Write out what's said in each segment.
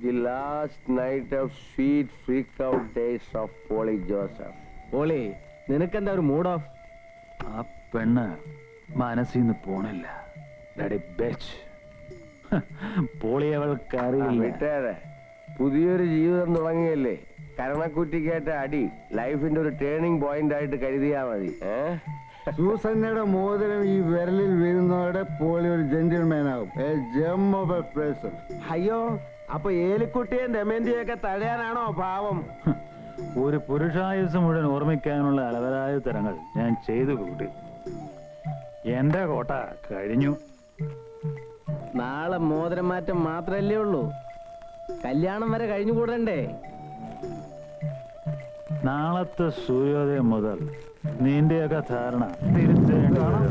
The last night of sweet freak out days of Polly Joseph. Polly നിനക്കെന്താ ഒരു mood off? ആ പെണ്ണ് മനസ്സിന്ന് പോണില്ല. പോളി അവൾക്കറിയില്ല. വിട്ടേരെ, പുതിയൊരു ജീവിതം തുടങ്ങിയല്ലേ. കരണക്കുറ്റിക്കേറ്റ അടി ലൈഫിന്റെ ഒരു ടേണിംഗ് പോയിന്റ് ആയിട്ട് കരുതിയാ മതി. സൂസന്നയുടെ മോതിരം ഈ വിരലിൽ വീഴുന്നതോടെ പോളി ഒരു ജെന്റിൽമാൻ ആകും. അയ്യോ, അപ്പൊ ഏലിക്കുട്ടിയും ദമയന്തിയൊക്കെ തടയാനാണോ ഭാവം? ഒരു പുരുഷായുസ് മുഴുവൻ ഓർമ്മിക്കാനുള്ള അലവരായ തരങ്ങൾ ഞാൻ ചെയ്തു കൂട്ടി. എന്റെ കോട്ട കഴിഞ്ഞു. നാളെ മോതിരം മാറ്റം മാത്രല്ലേ ഉള്ളൂ, കല്യാണം വരെ കഴിഞ്ഞു കൂടണ്ടേ? നാളത്തെ സൂര്യോദയം മുതൽ നിന്റെയൊക്കെ ധാരണ തിരിച്ചേണ്ടതാണ്.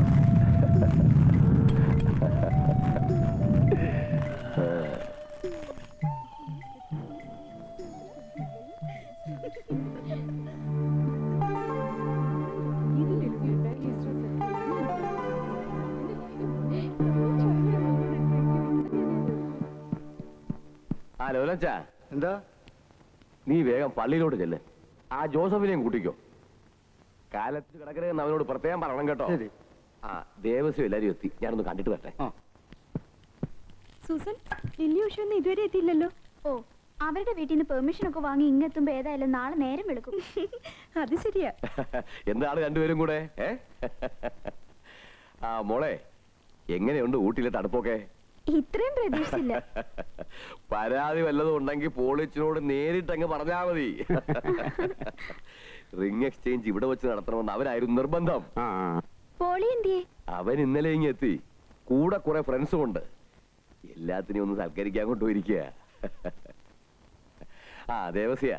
ലോലച്ചാ, എന്താ? നീ വേഗം പള്ളിയിലോട്ട് ചെല്ല്. ആ ജോസഫിനെയും കൂട്ടിക്കോ. കാലത്ത് കിടക്കരുതെന്ന് അവനോട് പ്രത്യേകം പറയണം കേട്ടോ. ആ ദേവസ്വം എല്ലാരും എത്തി, ഞാനൊന്ന് കണ്ടിട്ട് വരട്ടെ. സൂസൻ, ലില്ലി ഉഷൊന്നും ഇതുവരെ എത്തിയില്ലല്ലോ. ഓ, അവരുടെ വീട്ടിൽ നിന്ന് പെർമിഷൻ ഒക്കെ വാങ്ങി ഇങ്ങെത്തുമ്പോ ഏതായാലും നാളെ നേരം വെളുക്കും. അത് ശരിയാ. എന്താണ് രണ്ടുപേരും കൂടെ? ആ മോളെ, എങ്ങനെയുണ്ട് ഊട്ടിയിലെ തണുപ്പൊക്കെ? ഇത്രയും പ്രതീക്ഷിച്ചില്ല. പരാതി വല്ലതും ഉണ്ടെങ്കിൽ പോളിച്ചിനോട് നേരിട്ടങ്ങ് പറഞ്ഞാ മതി. റിംഗ് എക്സ്ചേഞ്ച് ഇവിടെ വെച്ച് നടത്തണമെന്ന് അവരായിരുന്നു നിർബന്ധം. പോളി എന്തിയെ? അവൻ ഇന്നലെ ഇങ്ങ് എത്തി. കൂടെ കുറെ ഫ്രണ്ട്സും ഉണ്ട്. എല്ലാത്തിനെയും ഒന്ന് സൽക്കരിക്കാൻ കൊണ്ടുപോയിരിക്കുക. ആ ദേവസ്യ,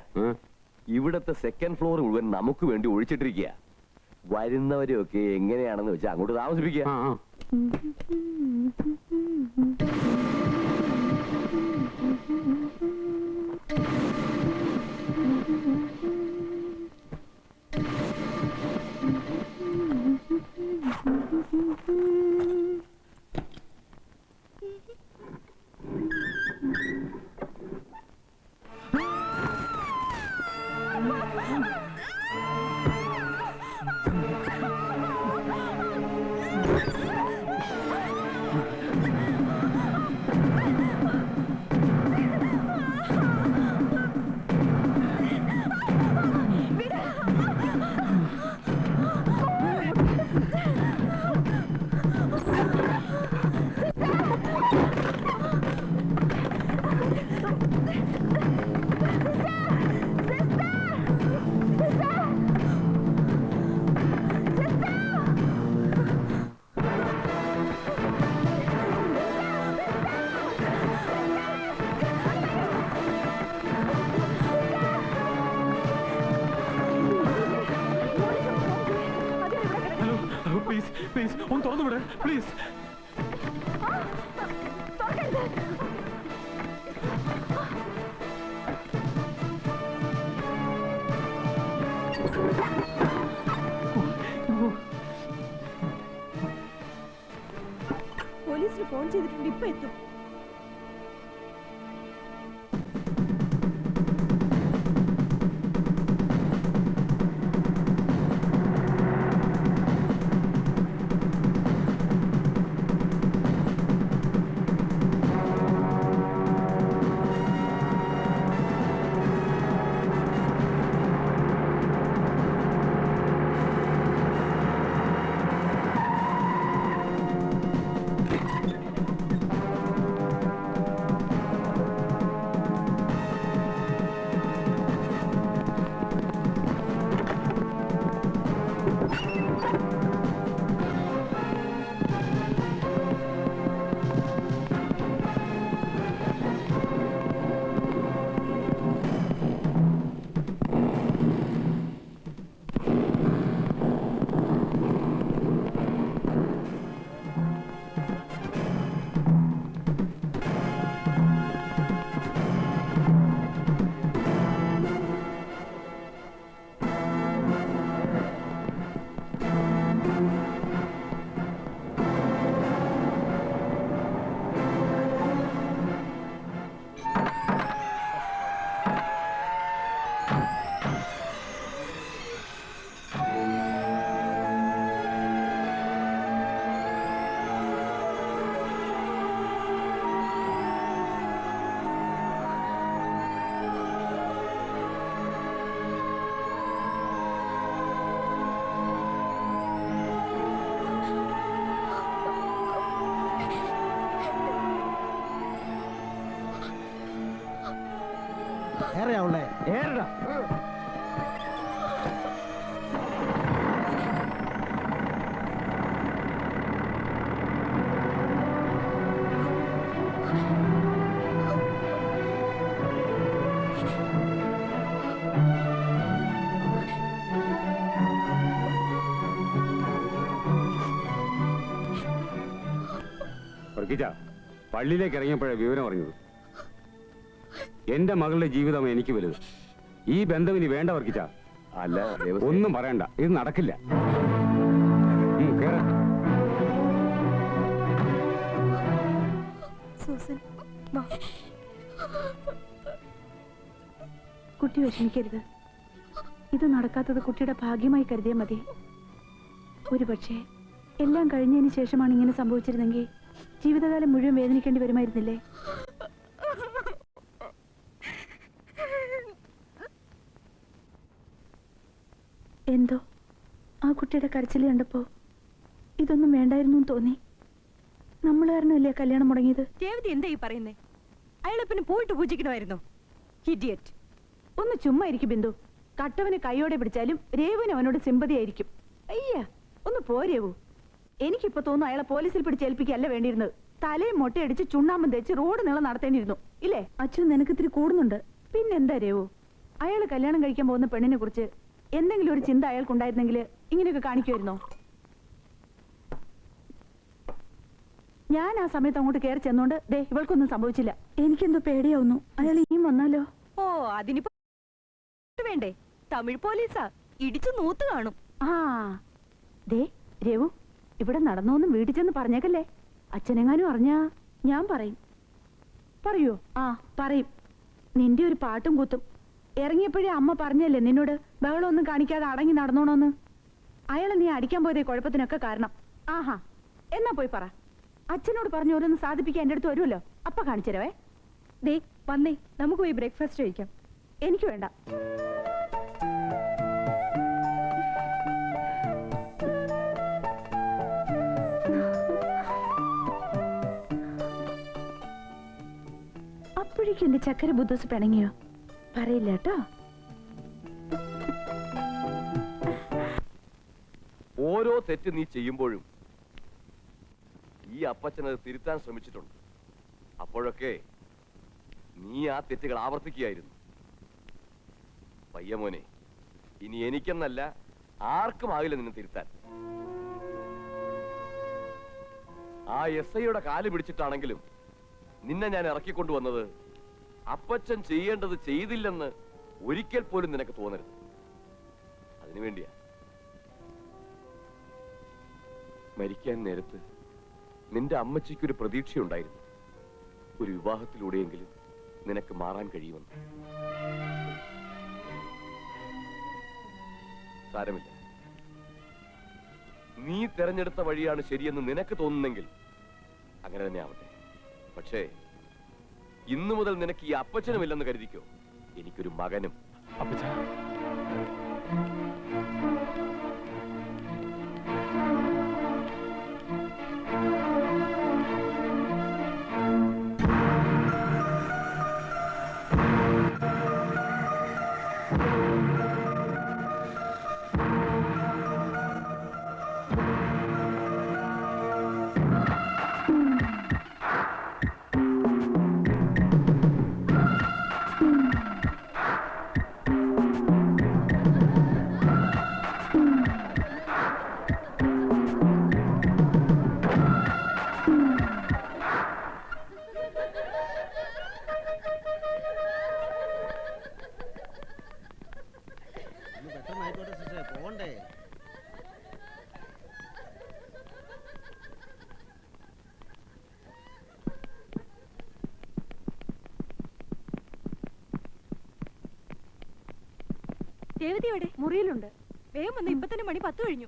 ഇവിടത്തെ സെക്കൻഡ് ഫ്ലോർ മുഴുവൻ നമുക്ക് വേണ്ടി ഒഴിച്ചിട്ടിരിക്കുക. വരുന്നവരെയൊക്കെ എങ്ങനെയാണെന്ന് വെച്ചാൽ അങ്ങോട്ട് താമസിപ്പിക്കുക. പ്ലീസ് ഒന്ന് തുറന്നു വിടേ, പ്ലീസ്. പോലീസിന് ഫോൺ ചെയ്തിട്ടുണ്ട്, ഇപ്പൊ എത്തും. ഏറെയാവുള്ളേ ഏറെടാ. വർഗീച്ച പള്ളിയിലേക്ക് ഇറങ്ങിയപ്പോഴേ വിവരം അറിഞ്ഞത്. എന്റെ മകളുടെ ജീവിതം എനിക്ക് വലുത്. ഈ ബന്ധം ഇനി വേണ്ട വർഗീച്ച. അല്ല ദേവസ്വം, ഒന്നും പറയണ്ട, ഇത് നടക്കില്ല. കേറ്. സൂസൻ വാ. കുട്ടി വിഷമിക്കരുത്. ഇത് നടക്കാത്തത് കുട്ടിയുടെ ഭാഗ്യമായി കരുതിയാൽ മതി. ഒരുപക്ഷെ എല്ലാം കഴിഞ്ഞതിന് ശേഷമാണ് ഇങ്ങനെ സംഭവിച്ചിരുന്നെങ്കിൽ ജീവിതകാലം മുഴുവൻ വേദനിക്കേണ്ടി വരുമായിരുന്നില്ലേ? എന്തോ ആ കുട്ടിയുടെ കരച്ചിൽ കണ്ടപ്പോ ഇതൊന്നും വേണ്ടായിരുന്നു തോന്നി. നമ്മൾ കാരണമല്ലേ കല്യാണം മുടങ്ങിയത്? രേവതി എന്താ ഈ പറയുന്നേ? അയാളെ പിന്നെ പോയിട്ട് പൂജിക്കണമായിരുന്നു. ഇഡിയറ്റ്. ഒന്ന് ചുമ്മാ ഇരിക്കും ബിന്ദു. കട്ടവന് കൈയോടെ പിടിച്ചാലും രേവുവിന് അവനോട് സിമ്പതി ആയിരിക്കും. അയ്യ ഒന്ന് പോരേവു. എനിക്കിപ്പോ തോന്നുന്നു അയാളെ പോലീസിൽ പിടിച്ചേൽപ്പിക്കല്ല വേണ്ടിയിരുന്നത്. തലയും മൊട്ടയടിച്ച് ചുണ്ണാമ്പം തേച്ച് റോഡ് നീളം നടത്തേണ്ടിയിരുന്നു ഇല്ലേ? അച്ഛൻ നിനക്ക് ഇത്തിരി കൂടുന്നുണ്ട്. പിന്നെന്താ രേവു, അയാൾ കല്യാണം കഴിക്കാൻ പോകുന്ന പെണ്ണിനെ കുറിച്ച് എന്തെങ്കിലും ഒരു ചിന്ത അയാൾക്കുണ്ടായിരുന്നെങ്കിൽ ഇങ്ങനെയൊക്കെ കാണിക്കുമായിരുന്നോ? ഞാൻ ആ സമയത്ത് അങ്ങോട്ട് കയറി ചെന്നോണ്ട് ദേ ഇവൾക്കൊന്നും സംഭവിച്ചില്ല. എനിക്കെന്തോ പേടിയാവുന്നു. അയാൾ ഇനിയും വന്നാലോ? ഓ അതിനിപ്പോ വേണ്ടേ? തമിഴ് പോലീസാ, ഇടിച്ചു നൂത്ത് കാണും. ആ ദേ രേവു, ഇവിടെ നടന്നോന്നും വീട്ടിൽ ചെന്ന് പറഞ്ഞേക്കല്ലേ. അച്ഛനെങ്ങാനും അറിഞ്ഞാ ഞാൻ പറയും. പറയോ? ആ പറയും. നിന്റെ ഒരു പാട്ടും കൂത്തും. ഇറങ്ങിയപ്പോഴേ അമ്മ പറഞ്ഞല്ലേ നിന്നോട് ബഹളമൊന്നും കാണിക്കാതെ അടങ്ങി നടന്നോണോന്ന്. അയാളെ നീ അടിക്കാൻ പോയതേ കുഴപ്പത്തിനൊക്കെ കാരണം. ആഹാ, എന്നാ പോയി പറ. അച്ഛനോട് പറഞ്ഞു ഓരോന്ന് സാധിപ്പിക്കാൻ എന്റെ അടുത്ത് വരുമല്ലോ, അപ്പ കാണിച്ചരവേ. ദേ വന്നേ, നമുക്ക് പോയി ബ്രേക്ക്ഫാസ്റ്റ് കഴിക്കാം. എനിക്ക് വേണ്ട. അപ്പോഴേക്കും എന്റെ ചക്കര ബുദ്ധൂസ് പിണങ്ങിയോ? പറയില്ല കേട്ടോ. ഓരോ തെറ്റ് നീ ചെയ്യുമ്പോഴും ഈ അപ്പച്ചനത് തിരുത്താൻ ശ്രമിച്ചിട്ടുണ്ട്. അപ്പോഴൊക്കെ നീ ആ തെറ്റുകൾ ആവർത്തിക്കുകയായിരുന്നു. പയ്യമോനെ, ഇനി എനിക്കെന്നല്ല ആർക്കും ആകില്ല നിന്നെ തിരുത്താൻ. ആ SIയുടെ കാല് പിടിച്ചിട്ടാണെങ്കിലും നിന്നെ ഞാൻ ഇറക്കിക്കൊണ്ടുവന്നത് അപ്പച്ചൻ ചെയ്യേണ്ടത് ചെയ്തില്ലെന്ന് ഒരിക്കൽ പോലും നിനക്ക് തോന്നരുത്. അതിനുവേണ്ടിയാ. മരിക്കാൻ നേരത്ത് നിന്റെ അമ്മച്ചിക്കൊരു പ്രതീക്ഷയുണ്ടായിരുന്നു. ഒരു വിവാഹത്തിലൂടെയെങ്കിലും നിനക്ക് മാറാൻ കഴിയുമെന്ന്. സാരമില്ല, നീ തെരഞ്ഞെടുത്ത വഴിയാണ് ശരിയെന്ന് നിനക്ക് തോന്നുന്നെങ്കിൽ അങ്ങനെ തന്നെ ആവട്ടെ. പക്ഷേ ഇന്നു മുതൽ നിനക്ക് ഈ അപ്പച്ചനുമില്ലെന്ന് കരുതിക്കോ. എനിക്കൊരു മകനും. അപ്പച്ച, പോണ്ടേ? രേവതി എവിടെ? മുറിയിലുണ്ട്. വേഗം വന്ന്, ഇപ്പൊ തന്നെ മണി 10 കഴിഞ്ഞു.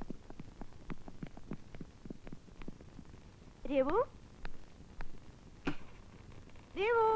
രേവു, രേവു.